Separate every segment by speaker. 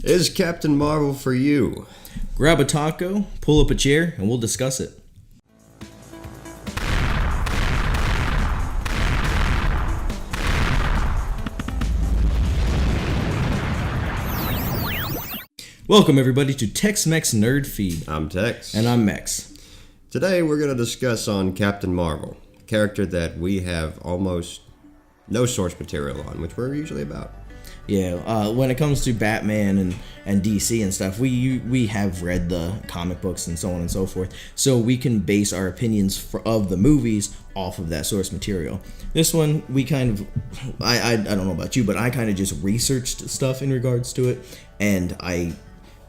Speaker 1: Is Captain Marvel for you?
Speaker 2: Grab a taco, pull up a chair, and we'll discuss it. Welcome, everybody, to Tex-Mex Nerd Feed.
Speaker 1: I'm Tex.
Speaker 2: And I'm Mex.
Speaker 1: Today we're going to discuss on Captain Marvel, a character that we have almost no source material on, which we're usually about.
Speaker 2: Yeah, when it comes to Batman and DC and stuff, we have read the comic books and so on and so forth, so we can base our opinions of the movies off of that source material. This one, we kind of, I don't know about you, but I kind of just researched stuff in regards to it, and I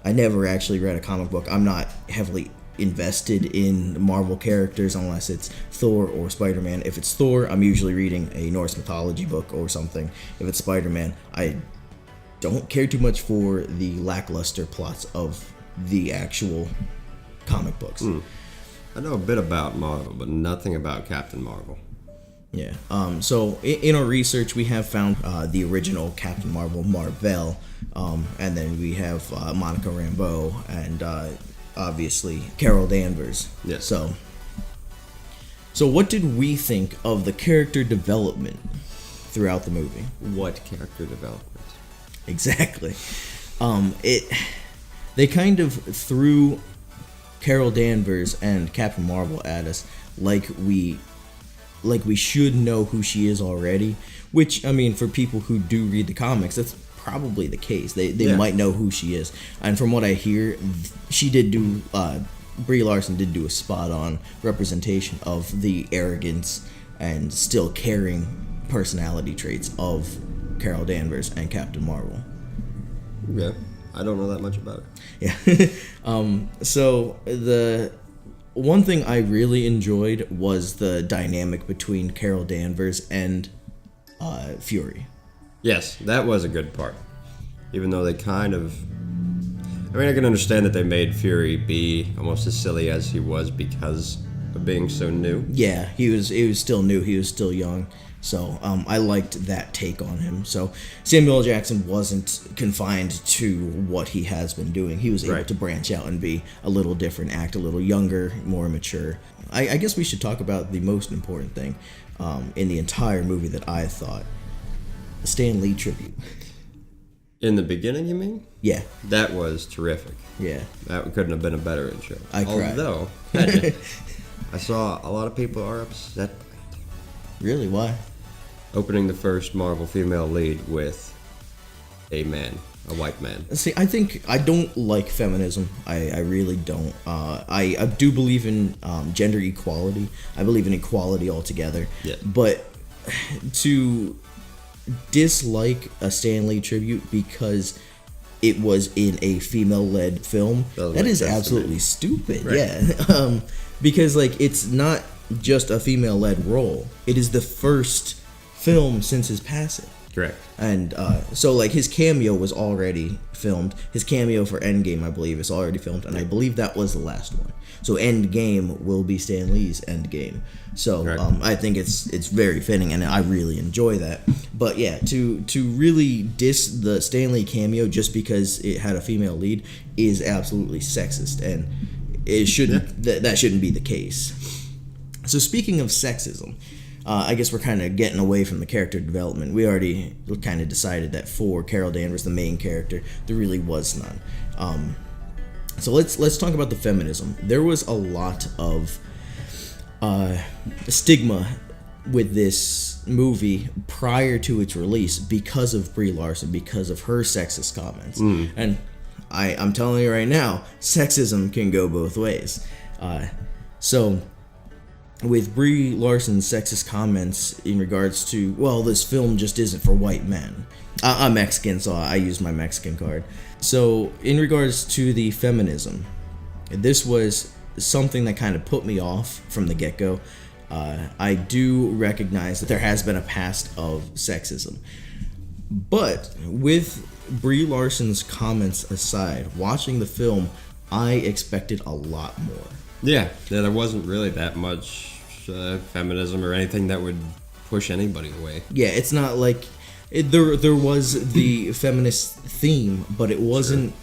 Speaker 2: never actually read a comic book. I'm not heavily invested in Marvel characters unless it's Thor or Spider-Man. If it's Thor, I'm usually reading a Norse mythology book or something. If it's Spider-Man, I don't care too much for the lackluster plots of the actual comic books.
Speaker 1: I know a bit about Marvel, but nothing about Captain Marvel.
Speaker 2: Yeah. So in our research, we have found the original Captain Marvel, Marvel, and then we have Monica Rambeau and obviously Carol Danvers.
Speaker 1: Yes.
Speaker 2: So what did we think of the character development throughout the movie?
Speaker 1: What character development?
Speaker 2: Exactly. They kind of threw Carol Danvers and Captain Marvel at us like we should know who she is already, which, I mean, for people who do read the comics, that's probably the case. They might know who she is. And from what I hear, she did do, Brie Larson did do a spot-on representation of the arrogance and still caring personality traits of Carol Danvers and Captain Marvel.
Speaker 1: Yeah, I don't know that much about
Speaker 2: it. Yeah. So the one thing I really enjoyed was the dynamic between Carol Danvers and Fury.
Speaker 1: Yes, that was a good part. Even though they kind of... I mean, I can understand that they made Fury be almost as silly as he was because of being so new.
Speaker 2: Yeah, he was still new. He was still young. So I liked that take on him. So Samuel L. Jackson wasn't confined to what he has been doing. He was able to branch out and be a little different, act a little younger, more mature. I guess we should talk about the most important thing in the entire movie that I thought. The Stan Lee tribute.
Speaker 1: In the beginning, you mean?
Speaker 2: Yeah.
Speaker 1: That was terrific.
Speaker 2: Yeah.
Speaker 1: That couldn't have been a better intro.
Speaker 2: I cried.
Speaker 1: Although, I saw a lot of people are upset.
Speaker 2: Really? Why?
Speaker 1: Opening the first Marvel female lead with a man, a white man.
Speaker 2: See, I don't like feminism. I really don't. I do believe in gender equality. I believe in equality altogether.
Speaker 1: Yeah.
Speaker 2: But to dislike a Stan Lee tribute because it was in a female-led film, that is absolutely stupid. Right. Yeah. Because it's not just a female-led role. It is the first film since his passing.
Speaker 1: Correct.
Speaker 2: And so his cameo was already filmed. His cameo for Endgame, I believe, is already filmed, and I believe that was the last one. So Endgame will be Stan Lee's Endgame. So I think it's very fitting, and I really enjoy that. But yeah, to really diss the Stan Lee cameo just because it had a female lead is absolutely sexist, and it shouldn't. That shouldn't be the case. So speaking of sexism, I guess we're kind of getting away from the character development. We already kind of decided that for Carol Danvers, the main character, there really was none. So let's talk about the feminism. There was a lot of stigma with this movie prior to its release because of Brie Larson, because of her sexist comments. And I'm telling you right now, sexism can go both ways. So with Brie Larson's sexist comments in regards to, well, this film just isn't for white men. I'm Mexican, so I use my Mexican card. So in regards to the feminism, this was something that kind of put me off from the get-go. I do recognize that there has been a past of sexism. But with Brie Larson's comments aside, watching the film, I expected a lot more.
Speaker 1: Yeah, there wasn't really that much feminism or anything that would push anybody away.
Speaker 2: Yeah, it's not like There was the feminist theme, but it wasn't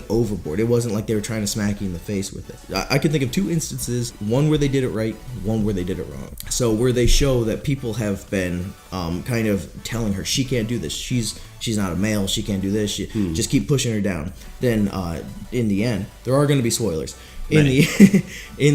Speaker 2: overboard. It wasn't like they were trying to smack you in the face with it. I can think of 2 instances, one where they did it right, one where they did it wrong. So where they show that people have been kind of telling her she can't do this, she's not a male, she can't do this, just keep pushing her down. Then in the end, there are going to be spoilers. In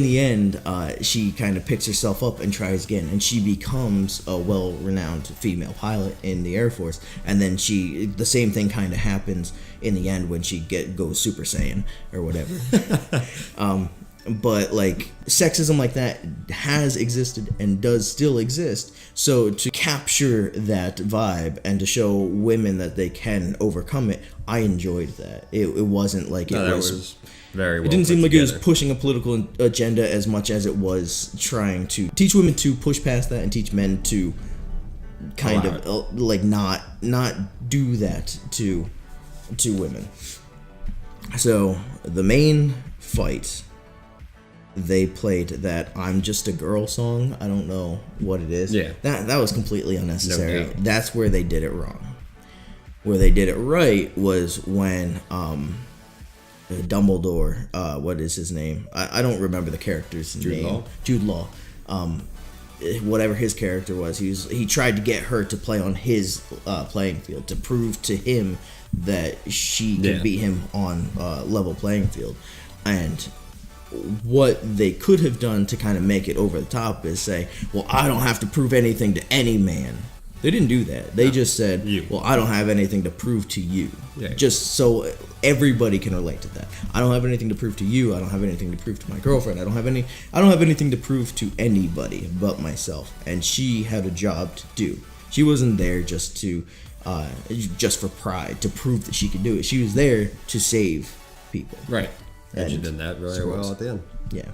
Speaker 2: the end, she kind of picks herself up and tries again, and she becomes a well-renowned female pilot in the Air Force. And then the same thing kind of happens in the end when she goes Super Saiyan or whatever. But like sexism like that has existed and does still exist. So to capture that vibe and to show women that they can overcome it, I enjoyed that. It wasn't like
Speaker 1: that was very well.
Speaker 2: It didn't seem like
Speaker 1: together.
Speaker 2: it was pushing a political agenda as much as it was trying to teach women to push past that and teach men to kind of like not do that to women. So the main fight, they played that "I'm Just a Girl" song. I don't know what it is.
Speaker 1: Yeah,
Speaker 2: that was completely unnecessary.
Speaker 1: No,
Speaker 2: that's where they did it wrong. Where they did it right was when Dumbledore, what is his name? I don't remember the character's name. Jude Law. Whatever his character was, he tried to get her to play on his playing field to prove to him that she could beat him on level playing field. And what they could have done to kind of make it over the top is say, well, I don't have to prove anything to any man. They didn't do that. They just said, well, I don't have anything to prove to you. Yeah. Just so everybody can relate to that. I don't have anything to prove to you. I don't have anything to prove to my girlfriend. I don't have anything to prove to anybody but myself. And she had a job to do. She wasn't there just for pride, to prove that she could do it. She was there to save people.
Speaker 1: Right. And she did that very well at the end.
Speaker 2: Yeah.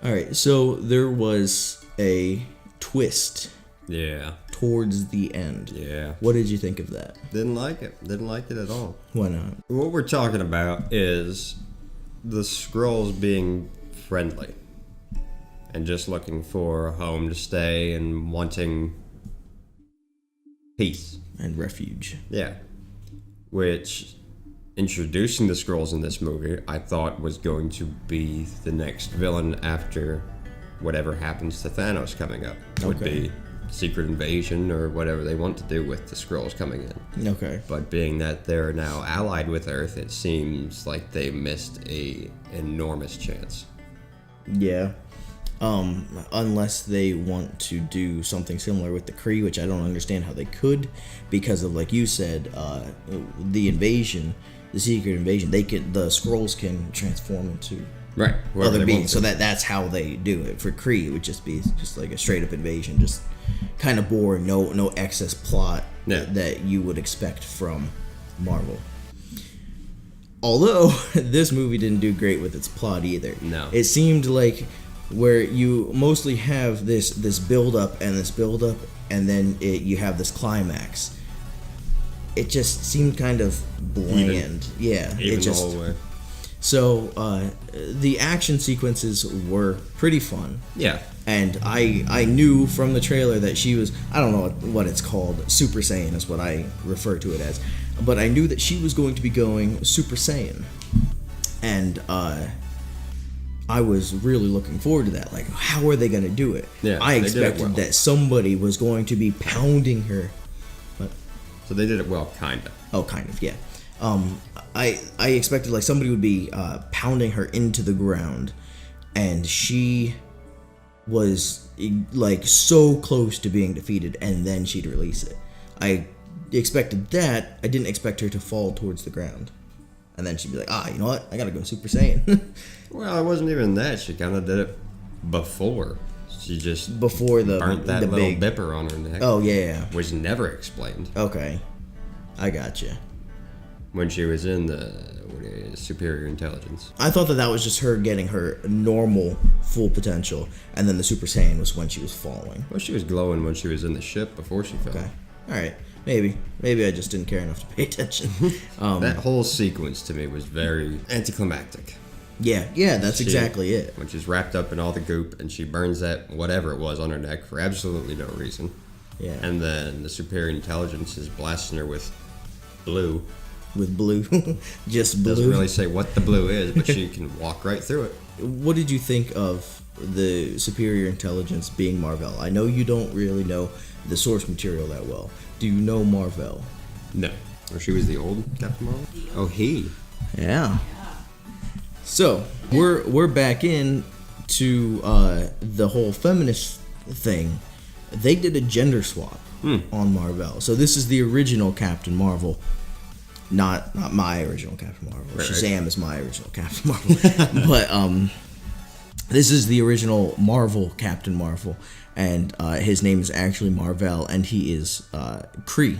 Speaker 2: All right. So there was a twist.
Speaker 1: Yeah.
Speaker 2: Towards the end.
Speaker 1: Yeah.
Speaker 2: What did you think of that?
Speaker 1: Didn't like it. Didn't like it at all.
Speaker 2: Why not?
Speaker 1: What we're talking about is the Skrulls being friendly and just looking for a home to stay and wanting peace.
Speaker 2: And refuge.
Speaker 1: Yeah. Which, introducing the Skrulls in this movie, I thought was going to be the next villain after whatever happens to Thanos coming up. Would be Secret Invasion or whatever they want to do with the Skrulls coming in.
Speaker 2: Okay.
Speaker 1: But being that they're now allied with Earth, it seems like they missed a enormous chance.
Speaker 2: Yeah. Unless they want to do something similar with the Kree, which I don't understand how they could, because of, like you said, the invasion, the Secret Invasion, the Skrulls can transform into other beings. So that's how they do it. For Kree, it would just be just like a straight up invasion, just kind of boring, no excess plot that you would expect from Marvel. Although this movie didn't do great with its plot either.
Speaker 1: No,
Speaker 2: it seemed like where you mostly have this build up, and then you have this climax. It just seemed kind of bland.
Speaker 1: Even the whole way.
Speaker 2: So the action sequences were pretty fun.
Speaker 1: Yeah.
Speaker 2: And I knew from the trailer that she was, I don't know what it's called, Super Saiyan is what I refer to it as, but I knew that she was going to be going Super Saiyan. And I was really looking forward to that. Like, how are they going to do it?
Speaker 1: Yeah,
Speaker 2: I expected that somebody was going to be pounding her. But,
Speaker 1: so they did it well, kind of.
Speaker 2: Oh, kind of, yeah. I expected like somebody would be pounding her into the ground, and she was like so close to being defeated, and then she'd release it. I expected that. I didn't expect her to fall towards the ground, and then she'd be like, you know what? I gotta go Super Saiyan.
Speaker 1: Well, it wasn't even that. She kind of did it before. She just
Speaker 2: before
Speaker 1: burnt that little
Speaker 2: big
Speaker 1: bipper on her neck.
Speaker 2: Oh yeah.
Speaker 1: Which never explained.
Speaker 2: Okay, I gotcha.
Speaker 1: When she was in the superior intelligence.
Speaker 2: I thought that was just her getting her normal full potential, and then the Super Saiyan was when she was falling.
Speaker 1: Well, she was glowing when she was in the ship before she fell.
Speaker 2: Okay. Alright. Maybe I just didn't care enough to pay attention.
Speaker 1: That whole sequence to me was very anticlimactic.
Speaker 2: Yeah, that's exactly it.
Speaker 1: When she's wrapped up in all the goop and she burns that whatever it was on her neck for absolutely no reason.
Speaker 2: Yeah.
Speaker 1: And then the superior intelligence is blasting her with blue.
Speaker 2: With blue. Just blue.
Speaker 1: Doesn't really say what the blue is, but she can walk right through it.
Speaker 2: What did you think of the superior intelligence being Mar-Vell? I know you don't really know the source material that well. Do you know Mar-Vell?
Speaker 1: No. Or she was the old Captain Marvel? Oh, he.
Speaker 2: Yeah. So we're back in to the whole feminist thing. They did a gender swap on Mar-Vell. So this is the original Captain Marvel. Not my original Captain Marvel.
Speaker 1: Right.
Speaker 2: Shazam is my original Captain Marvel. But this is the original Marvel Captain Marvel, and his name is actually Mar-Vell, and he is Kree.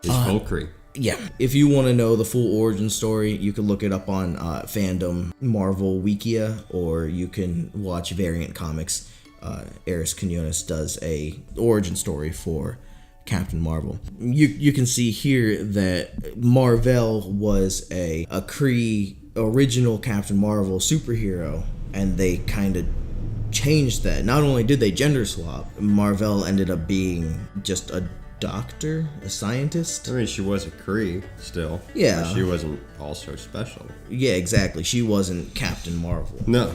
Speaker 1: He's full Kree.
Speaker 2: Yeah. If you want to know the full origin story, you can look it up on Fandom Marvel Wikia, or you can watch Variant Comics. Eris Quinones does a origin story for Captain Marvel. You can see here that Mar-Vell was a Kree original Captain Marvel superhero, and they kind of changed that. Not only did they gender swap, Mar-Vell ended up being just a doctor, a scientist.
Speaker 1: I mean, she was a Kree still.
Speaker 2: Yeah.
Speaker 1: But she wasn't also special.
Speaker 2: Yeah, exactly. She wasn't Captain Marvel.
Speaker 1: No.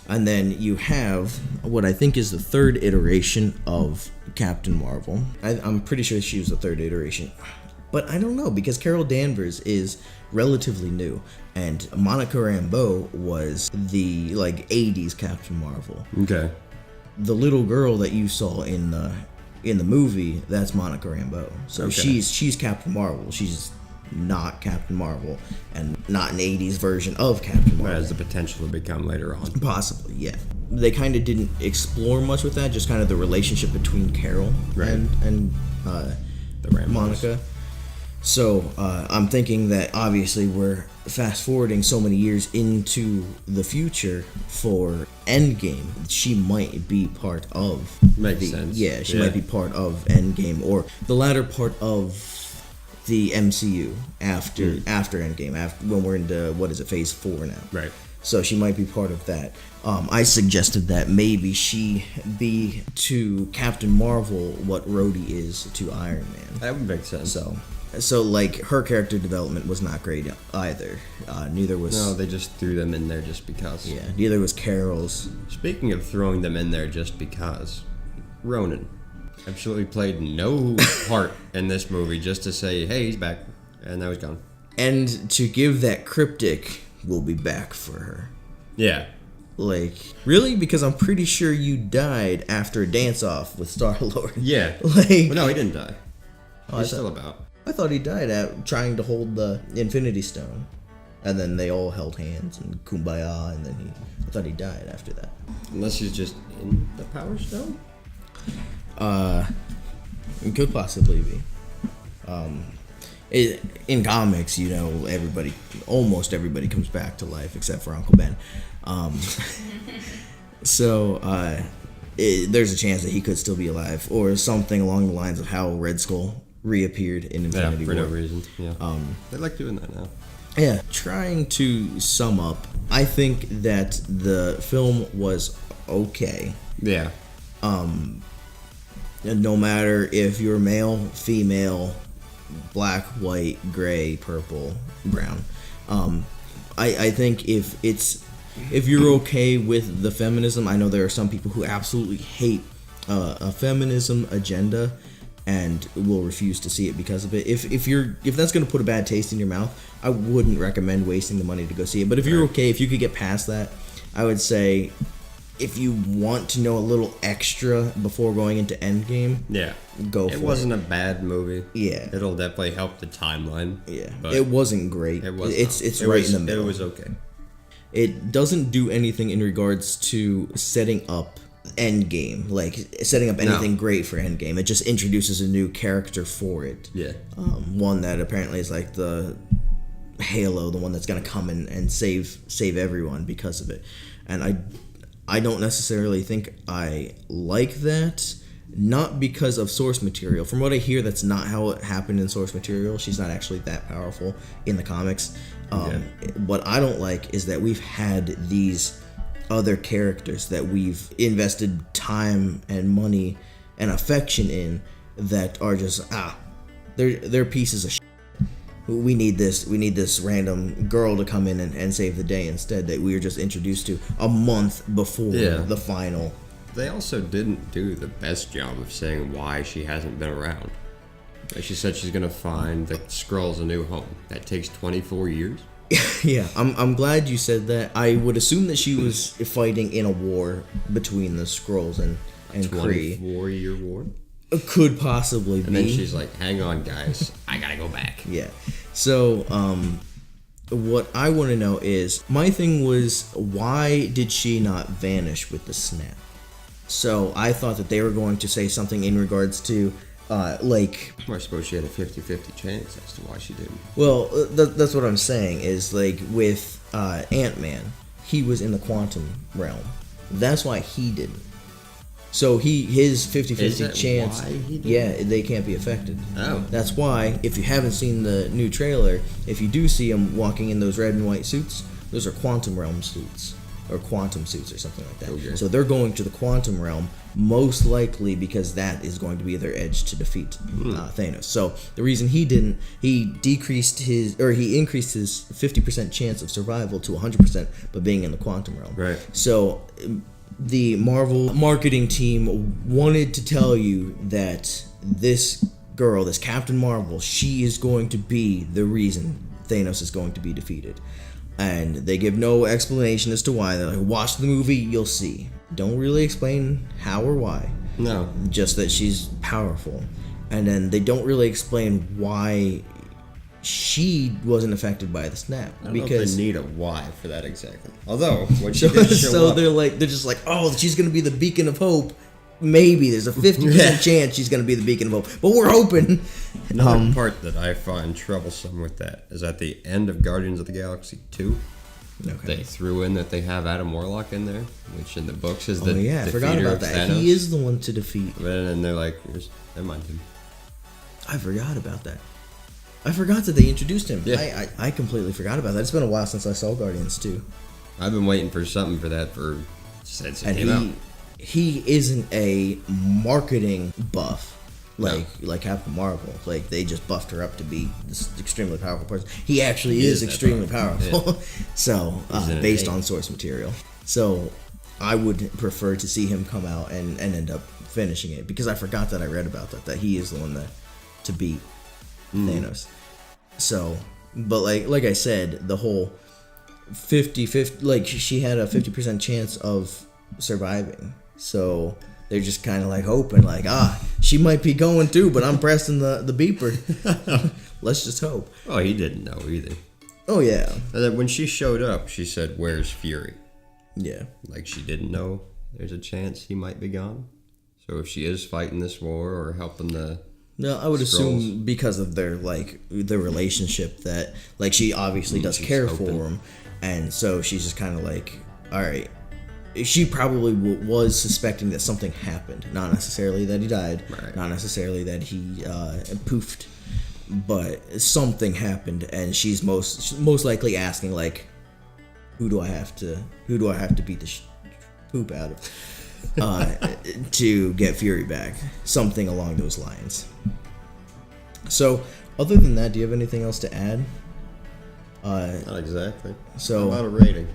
Speaker 2: And then you have what I think is the third iteration of Captain Marvel. I'm pretty sure she was the third iteration. But I don't know, because Carol Danvers is relatively new. And Monica Rambeau was the, 80s Captain Marvel.
Speaker 1: Okay.
Speaker 2: The little girl that you saw in the movie, that's Monica Rambeau. So
Speaker 1: Okay.
Speaker 2: she's Captain Marvel. She's not Captain Marvel, and not an 80s version of Captain Marvel.
Speaker 1: But has the potential to become later on.
Speaker 2: Possibly, yeah. They kind of didn't explore much with that, just kind of the relationship between Carol and
Speaker 1: The Rambos.
Speaker 2: Monica. So I'm thinking that obviously we're fast forwarding so many years into the future for Endgame. She might be part of
Speaker 1: Makes sense.
Speaker 2: Yeah, she might be part of Endgame, or the latter part of the MCU after Endgame, when we're into phase 4 now.
Speaker 1: Right.
Speaker 2: So she might be part of that. I suggested that maybe she be to Captain Marvel what Rhodey is to Iron Man.
Speaker 1: That would make sense.
Speaker 2: So her character development was not great either. Neither was.
Speaker 1: No, they just threw them in there just because.
Speaker 2: Yeah, neither was Carol's.
Speaker 1: Speaking of throwing them in there just because, Ronan absolutely played no part in this movie, just to say, hey, he's back, and now he's gone.
Speaker 2: And to give that cryptic, we'll be back for her.
Speaker 1: Yeah.
Speaker 2: Really? Because I'm pretty sure you died after a dance-off with Star-Lord.
Speaker 1: Yeah. Well, no, he didn't die. He's still about.
Speaker 2: I thought he died at trying to hold the Infinity Stone. And then they all held hands and kumbaya, and then I thought he died after that.
Speaker 1: Unless he's just in the Power Stone?
Speaker 2: It could possibly be. In comics, almost everybody comes back to life except for Uncle Ben. There's a chance that he could still be alive, or something along the lines of how Red Skull reappeared in Infinity War.
Speaker 1: For no reason. Yeah. They like doing that now.
Speaker 2: Yeah. Trying to sum up, I think that the film was okay.
Speaker 1: Yeah.
Speaker 2: No matter if you're male, female, black, white, gray, purple, brown. I think if you're okay with the feminism, I know there are some people who absolutely hate a feminism agenda and will refuse to see it because of it. If that's gonna put a bad taste in your mouth, I wouldn't recommend wasting the money to go see it. But if you're okay, if you could get past that, I would say, if you want to know a little extra before going into Endgame, go for it.
Speaker 1: It wasn't a bad movie.
Speaker 2: Yeah.
Speaker 1: It'll definitely help the timeline.
Speaker 2: Yeah.
Speaker 1: But
Speaker 2: it wasn't great.
Speaker 1: It was
Speaker 2: It's right in the middle.
Speaker 1: It was okay.
Speaker 2: It doesn't do anything in regards to setting up Endgame, setting up anything great for Endgame. It just introduces a new character for it.
Speaker 1: Yeah.
Speaker 2: One that apparently is like the Halo, the one that's gonna come and save everyone because of it. And I don't necessarily think I like that, not because of source material. From what I hear, that's not how it happened in source material. She's not actually that powerful in the comics. What I don't like is that we've had these other characters that we've invested time and money and affection in that are just they're pieces of shit. We need this random girl to come in and save the day instead that we were just introduced to a month before the final.
Speaker 1: They also didn't do the best job of saying why she hasn't been around. Like she said she's going to find the Skrulls a new home. That takes 24 years?
Speaker 2: Yeah, I'm glad you said that. I would assume that she was fighting in a war between the Skrulls and Kree.
Speaker 1: 24-year war?
Speaker 2: Could possibly be.
Speaker 1: And then she's like, hang on, guys. I gotta go back.
Speaker 2: Yeah. So, what I want to know is, my thing was, why did she not vanish with the snap? So, I thought that they were going to say something in regards to,
Speaker 1: Well, I suppose she had a 50-50 chance as to why she didn't.
Speaker 2: Well, that's what I'm saying, is, like, with Ant-Man, he was in the quantum realm. That's why he didn't. So his 50-50 chance, they can't be affected.
Speaker 1: Oh.
Speaker 2: That's why, if you haven't seen the new trailer, if you do see him walking in those red and white suits, those are quantum realm suits, or quantum suits or something like that.
Speaker 1: Okay.
Speaker 2: So they're going to the quantum realm, most likely because that is going to be their edge to defeat Thanos. So the reason he didn't, he increased his 50% chance of survival to 100% by being in the quantum realm.
Speaker 1: Right.
Speaker 2: So the Marvel marketing team wanted to tell you that this girl, this Captain Marvel, she is going to be the reason Thanos is going to be defeated. And they give no explanation as to why. They're like, watch the movie, you'll see. Don't really explain how or why.
Speaker 1: No.
Speaker 2: Just that she's powerful. And then they don't really explain why she wasn't affected by the snap.
Speaker 1: I don't know if they need a why for that exactly. Although, when she
Speaker 2: they're just like, oh, she's going to be the beacon of hope. Maybe there's a 50% chance she's going to be the beacon of hope, but we're hoping.
Speaker 1: Another part that I find troublesome with that is at the end of Guardians of the Galaxy 2, they threw in that they have Adam Warlock in there, which in the books is the
Speaker 2: I forgot about that.
Speaker 1: Thanos.
Speaker 2: He is the one to defeat.
Speaker 1: And they're like, never mind him.
Speaker 2: I forgot about that. I forgot that they introduced him.
Speaker 1: Yeah.
Speaker 2: I completely forgot about that. It's been a while since I saw Guardians 2.
Speaker 1: I've been waiting for something for that since it came out.
Speaker 2: He isn't a marketing buff like Captain Marvel. Like, they just buffed her up to be this extremely powerful person. He actually is extremely powerful. Yeah. So, based on source material. So, I would prefer to see him come out and end up finishing it, because I forgot that I read about that he is the one to beat Thanos. So, but like I said, the whole 50-50, like, she had a 50% chance of surviving. So they're just kind of like hoping, like, she might be going too, but I'm pressing the beeper. Let's just hope.
Speaker 1: Oh, he didn't know either.
Speaker 2: Oh, yeah.
Speaker 1: And then when she showed up, she said, "Where's Fury?"
Speaker 2: Yeah.
Speaker 1: Like, she didn't know there's a chance he might be gone. So if she is fighting this war or helping the...
Speaker 2: No, I would assume because of their relationship that, like, she obviously does care for him. And so she's just kind of like, all right. She probably was suspecting that something happened. Not necessarily that he died. Right. Not necessarily that he poofed. But something happened, and she's most likely asking, like, who do I have to beat the poop out of to get Fury back? Something along those lines. So, other than that, do you have anything else to add?
Speaker 1: Not exactly.
Speaker 2: So,
Speaker 1: how about a rating?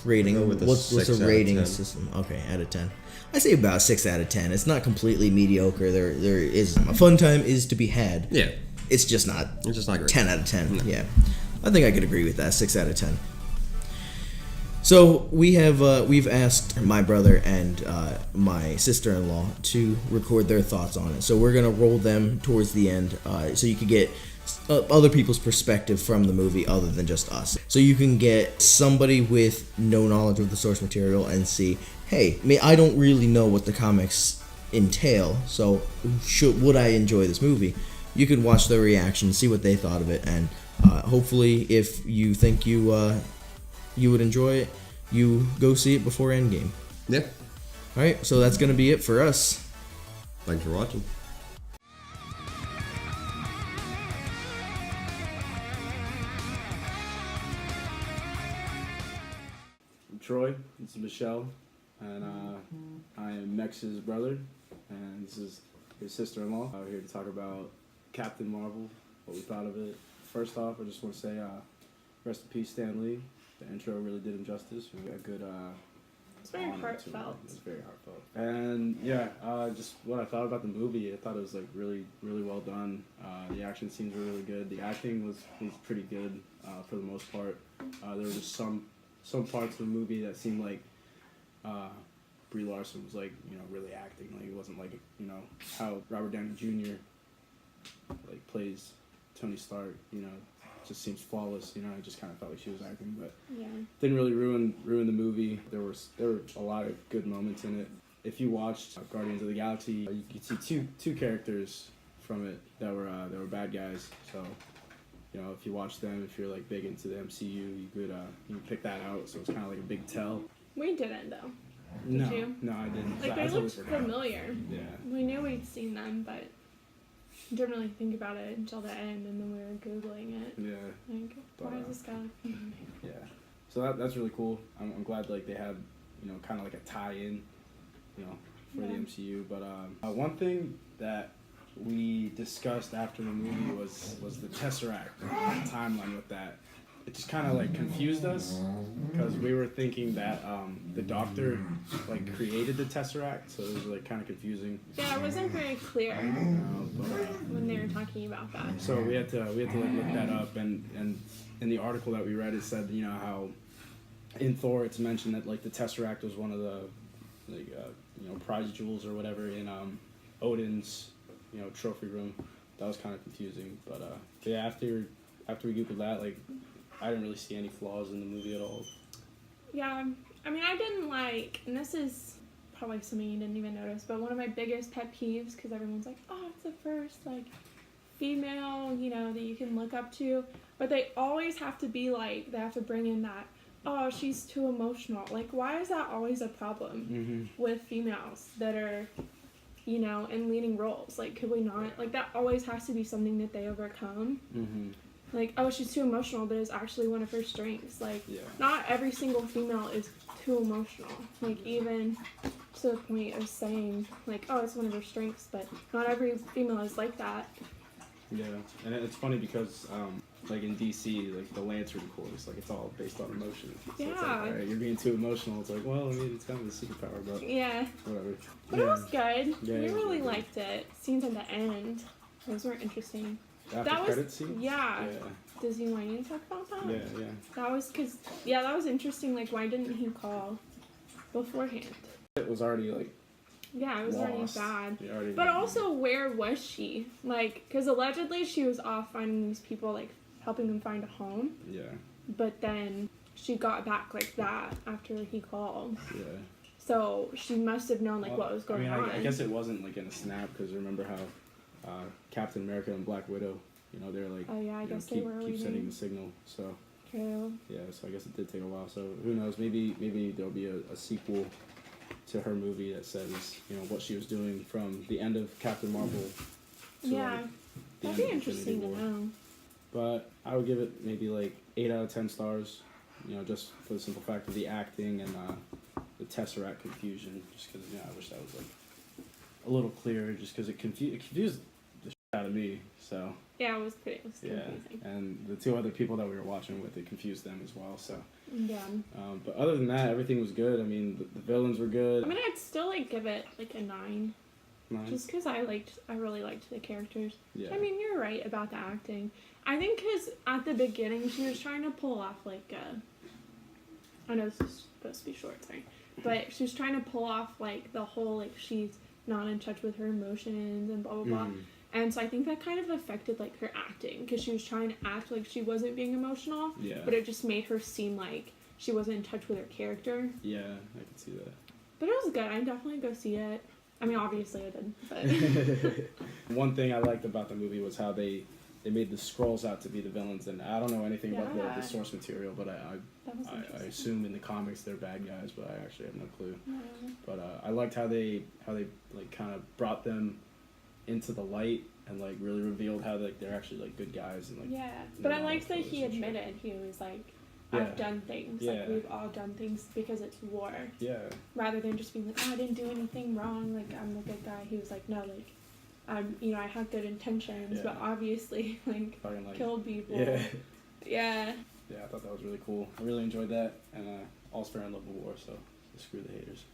Speaker 2: Rating. What's a rating system? Okay, out of 10. I say about 6 out of 10. It's not completely mediocre. There is a fun time is to be had.
Speaker 1: Yeah.
Speaker 2: It's just not.
Speaker 1: It's just not great.
Speaker 2: 10 out of 10.
Speaker 1: No.
Speaker 2: Yeah. I think I could agree with that. 6 out of 10. So we've asked my brother and my sister-in-law to record their thoughts on it. So we're gonna roll them towards the end, so you could get other people's perspective from the movie other than just us. So you can get somebody with no knowledge of the source material and see, hey, I don't really know what the comics entail, so would I enjoy this movie? You can watch their reaction, see what they thought of it, and hopefully if you think you would enjoy it, you go see it before Endgame.
Speaker 1: Yeah.
Speaker 2: Alright, so that's going to be it for us.
Speaker 1: Thanks for watching.
Speaker 3: I'm Troy. This is Michelle. and I am Mex's brother, and this is his sister-in-law. We're here to talk about Captain Marvel, what we thought of it. First off, I just want to say rest in peace, Stan Lee. The intro really did him justice. We got a good
Speaker 4: it's very heartfelt.
Speaker 3: It's very heartfelt. And yeah, just what I thought about the movie, I thought it was like really, really well done. The action scenes were really good. The acting was pretty good for the most part. There were just some parts of the movie that seemed like Brie Larson was like, you know, really acting. Like it wasn't like, you know, how Robert Downey Jr. like plays Tony Stark, you know, just seems flawless, you know. I just kind of felt like she was acting, but
Speaker 4: Yeah.
Speaker 3: didn't really ruin the movie. There were a lot of good moments in it. If you watched Guardians of the Galaxy, you could see two characters from it that were bad guys. So, you know, if you watch them, if you're like big into the MCU, you could pick that out. So it's kind of like a big tell.
Speaker 4: We didn't though.
Speaker 3: No,
Speaker 4: you?
Speaker 3: no, I didn't.
Speaker 4: Like
Speaker 3: I
Speaker 4: they
Speaker 3: totally
Speaker 4: looked
Speaker 3: forgot.
Speaker 4: familiar.
Speaker 3: Yeah.
Speaker 4: We knew we'd seen them, but didn't really think about it until the end, and then we were googling it.
Speaker 3: Yeah.
Speaker 4: Like, why is this guy?
Speaker 3: Yeah. So that's really cool. I'm glad like they had, you know, kind of like a tie-in, you know, for the MCU. But one thing that we discussed after the movie was the Tesseract timeline with that. It just kind of like confused us because we were thinking that the Doctor like created the Tesseract, so it was like kind of confusing.
Speaker 4: Yeah, it wasn't very clear when they were talking about that.
Speaker 3: So we had to like look that up, and in the article that we read, it said, you know, how in Thor it's mentioned that like the Tesseract was one of the like you know, prize jewels or whatever in Odin's, you know, trophy room. That was kind of confusing, but yeah, after we googled that, like, I didn't really see any flaws in the movie at all.
Speaker 4: Yeah, I mean, I didn't like, and this is probably something you didn't even notice, but one of my biggest pet peeves, because everyone's like, oh, it's the first, like, female, you know, that you can look up to, but they always have to be like, they have to bring in that, oh, she's too emotional. Like, why is that always a problem with females that are, you know, in leading roles? Like, could we not, like, that always has to be something that they overcome. Like, oh, she's too emotional, but it's actually one of her strengths. Like, not every single female is too emotional. Like, even to the point of saying, like, oh, it's one of her strengths, but not every female is like that.
Speaker 3: Yeah, and it's funny because, like, in DC, like, the Lantern Corps, like, it's all based on emotion. So
Speaker 4: Yeah.
Speaker 3: it's like, all right, you're being too emotional. It's like, well, I mean, it's kind of a superpower, but
Speaker 4: Yeah.
Speaker 3: whatever.
Speaker 4: But it was good.
Speaker 3: Yeah,
Speaker 4: we
Speaker 3: it was
Speaker 4: really
Speaker 3: really good.
Speaker 4: liked it. Scenes at the end, those were interesting.
Speaker 3: After
Speaker 4: That was,
Speaker 3: credit scene?
Speaker 4: yeah.
Speaker 3: Yeah,
Speaker 4: Does he want you to talk about that?
Speaker 3: yeah.
Speaker 4: That was, because, yeah, that was interesting. Like, why didn't he call beforehand?
Speaker 3: It was already, like,
Speaker 4: Yeah, it was
Speaker 3: lost.
Speaker 4: already bad.
Speaker 3: He already
Speaker 4: But also, where was she? Like, because allegedly she was off finding these people, like, helping them find a home.
Speaker 3: Yeah,
Speaker 4: But then she got back like that after he called.
Speaker 3: yeah.
Speaker 4: So she must have known, like,
Speaker 3: Well,
Speaker 4: what was going
Speaker 3: I mean,
Speaker 4: on.
Speaker 3: I guess it wasn't, like, in a snap, because remember how Captain America and Black Widow, you know, they're like,
Speaker 4: Oh, yeah, I
Speaker 3: you know,
Speaker 4: guess they
Speaker 3: keep
Speaker 4: were
Speaker 3: sending
Speaker 4: leaving.
Speaker 3: the signal, so...
Speaker 4: True.
Speaker 3: Yeah, so I guess it did take a while. So who knows? Maybe there'll be a sequel to her movie that says, you know, what she was doing from the end of Captain Marvel to
Speaker 4: Yeah.
Speaker 3: like, the
Speaker 4: That'd
Speaker 3: end
Speaker 4: be
Speaker 3: of
Speaker 4: interesting to
Speaker 3: Infinity War.
Speaker 4: know.
Speaker 3: But I would give it maybe like 8 out of 10 stars. You know, just for the simple fact of the acting and the Tesseract confusion. Just because, you know, I wish that was like a little clearer. Just because it confused the shit out of me. So.
Speaker 4: Yeah, it was confusing.
Speaker 3: And the two other people that we were watching with, it confused them as well. So,
Speaker 4: Yeah.
Speaker 3: but other than that, everything was good. I mean, the villains were good.
Speaker 4: I mean, I'd still, like, give it, like, a 9.
Speaker 3: Nice.
Speaker 4: Just because I really liked the characters.
Speaker 3: Yeah.
Speaker 4: I mean, you're right about the acting. I think because at the beginning she was trying to pull off, like, I know this is supposed to be short, sorry. But she was trying to pull off, like, the whole, like, she's not in touch with her emotions and blah, blah, blah. And so I think that kind of affected, like, her acting. Because she was trying to act like she wasn't being emotional.
Speaker 3: Yeah.
Speaker 4: But it just made her seem like she wasn't in touch with her character.
Speaker 3: Yeah, I can see that.
Speaker 4: But it was good. I'd definitely go see it. I mean, obviously I did. But
Speaker 3: One thing I liked about the movie was how they made the Skrulls out to be the villains. And I don't know anything about
Speaker 4: Yeah.
Speaker 3: the source material, but
Speaker 4: that was
Speaker 3: I
Speaker 4: interesting.
Speaker 3: assume in the comics they're bad guys, but I actually have no clue.
Speaker 4: Yeah.
Speaker 3: But I liked how they like kind of brought them into the light and like really revealed how like they're actually like good guys and like
Speaker 4: Yeah, but I liked that he
Speaker 3: relationship.
Speaker 4: admitted he was like, I've done things.
Speaker 3: Yeah.
Speaker 4: Like, we've all done things because it's war.
Speaker 3: Yeah.
Speaker 4: Rather than just being like, oh, I didn't do anything wrong. Like, I'm the good guy. He was like, no, like, I have good intentions, but obviously, like, killed people.
Speaker 3: Yeah.
Speaker 4: Yeah.
Speaker 3: Yeah, I thought that was really cool. I really enjoyed that, and all's fair in love of war, so screw the haters.